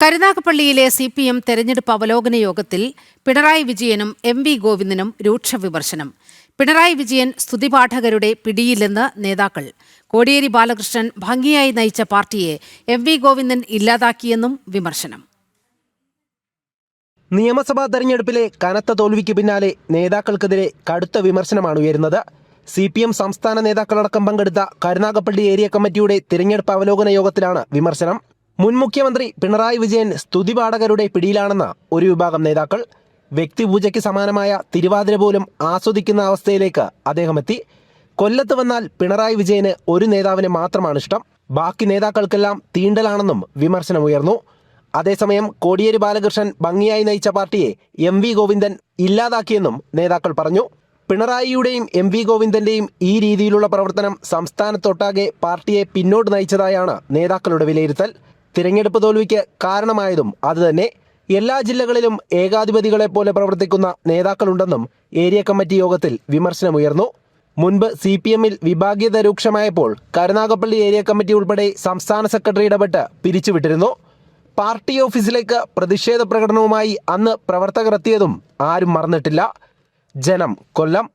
കരുനാഗപ്പള്ളിയിലെ CPM തെരഞ്ഞെടുപ്പ് അവലോകന യോഗത്തിൽ പിണറായി വിജയനും MV ഗോവിന്ദനും രൂക്ഷ വിമർശനം. പിണറായി വിജയൻ സ്തുതിപാഠകരുടെ പിടിയിലെന്ന് നേതാക്കൾ. കോടിയേരി ബാലകൃഷ്ണൻ ഭംഗിയായി നയിച്ച പാർട്ടിയെ MV ഗോവിന്ദൻ ഇല്ലാതാക്കിയെന്നും വിമർശനം. നിയമസഭാ തെരഞ്ഞെടുപ്പിലെ കനത്ത തോൽവിക്ക് പിന്നാലെ നേതാക്കൾക്കെതിരെ കടുത്ത വിമർശനമാണ് ഉയരുന്നത്. CPM സംസ്ഥാന നേതാക്കളടക്കം പങ്കെടുത്ത കരുനാഗപ്പള്ളി ഏരിയ കമ്മിറ്റിയുടെ തിരഞ്ഞെടുപ്പ് അവലോകന യോഗത്തിലാണ് വിമർശനം. മുൻ മുഖ്യമന്ത്രി പിണറായി വിജയൻ സ്തുതിപാഠകരുടെ പിടിയിലാണെന്ന് ഒരു വിഭാഗം നേതാക്കൾ. വ്യക്തിപൂജയ്ക്ക് സമാനമായ തിരുവാതിര പോലും ആസ്വദിക്കുന്ന അവസ്ഥയിലേക്ക് അദ്ദേഹം എത്തി. കൊല്ലത്ത് വന്നാൽ പിണറായി വിജയന് ഒരു നേതാവിനെ മാത്രമാണ് ഇഷ്ടം, ബാക്കി നേതാക്കൾക്കെല്ലാം തീണ്ടലാണെന്നും വിമർശനമുയർന്നു. അതേസമയം കോടിയേരി ബാലകൃഷ്ണൻ ഭംഗിയായി നയിച്ച പാർട്ടിയെ MV ഗോവിന്ദൻ ഇല്ലാതാക്കിയെന്നും നേതാക്കൾ പറഞ്ഞു. പിണറായിയുടെയും MV ഗോവിന്ദന്റെയും ഈ രീതിയിലുള്ള പ്രവർത്തനം സംസ്ഥാനത്തൊട്ടാകെ പാർട്ടിയെ പിന്നോട്ട് നയിച്ചതായാണ് നേതാക്കളുടെ വിലയിരുത്തൽ. തിരഞ്ഞെടുപ്പ് തോൽവിക്ക് കാരണമായതും അതുതന്നെ. എല്ലാ ജില്ലകളിലും ഏകാധിപതികളെ പോലെ പ്രവർത്തിക്കുന്ന നേതാക്കളുണ്ടെന്നും ഏരിയ കമ്മിറ്റി യോഗത്തിൽ വിമർശനമുയർന്നു. മുൻപ് CPMൽ വിഭാഗീയത രൂക്ഷമായപ്പോൾ കരുനാഗപ്പള്ളി ഏരിയ കമ്മിറ്റി ഉൾപ്പെടെ സംസ്ഥാന സെക്രട്ടറി ഇടപെട്ട് പിരിച്ചുവിട്ടിരുന്നു. പാർട്ടി ഓഫീസിലേക്ക് പ്രതിഷേധ പ്രകടനവുമായി അന്ന് പ്രവർത്തകർ എത്തിയതും ആരും മറന്നിട്ടില്ല. ജനം, കൊല്ലം.